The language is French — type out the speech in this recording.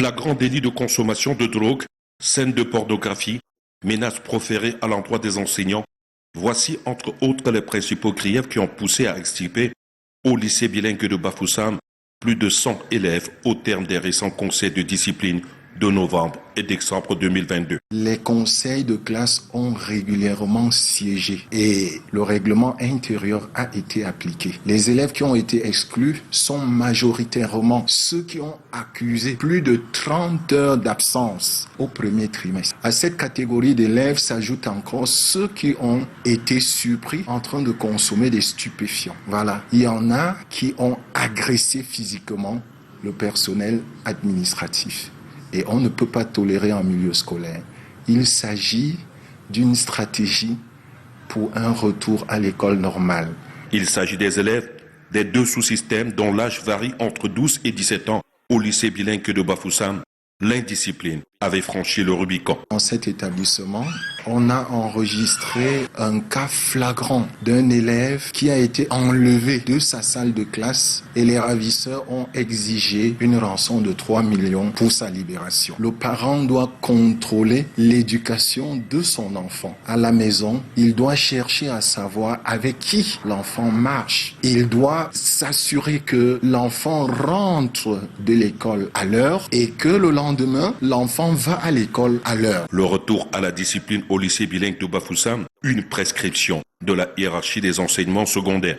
Flagrant délit de consommation de drogue, scène de pornographie, menaces proférées à l'endroit des enseignants. Voici entre autres les principaux griefs qui ont poussé à extirper au lycée bilingue de Bafoussam plus de 100 élèves au terme des récents conseils de discipline de novembre et décembre 2022. Les conseils de classe ont régulièrement siégé et le règlement intérieur a été appliqué. Les élèves qui ont été exclus sont majoritairement ceux qui ont accusé plus de 30 heures d'absence au premier trimestre. À cette catégorie d'élèves s'ajoutent encore ceux qui ont été surpris en train de consommer des stupéfiants. Voilà, il y en a qui ont agressé physiquement le personnel administratif. Et on ne peut pas tolérer en milieu scolaire. Il s'agit d'une stratégie pour un retour à l'école normale. Il s'agit des élèves des deux sous-systèmes dont l'âge varie entre 12 et 17 ans au lycée bilingue de Bafoussam. L'indiscipline avait franchi le Rubicon. Dans cet établissement, on a enregistré un cas flagrant d'un élève qui a été enlevé de sa salle de classe et les ravisseurs ont exigé une rançon de 3 millions pour sa libération. Le parent doit contrôler l'éducation de son enfant. À la maison, il doit chercher à savoir avec qui l'enfant marche. Il doit s'assurer que l'enfant rentre de l'école à l'heure et que le lendemain, l'enfant va à l'école à l'heure. Le retour à la discipline au lycée bilingue de Bafoussam, une prescription de la hiérarchie des enseignements secondaires.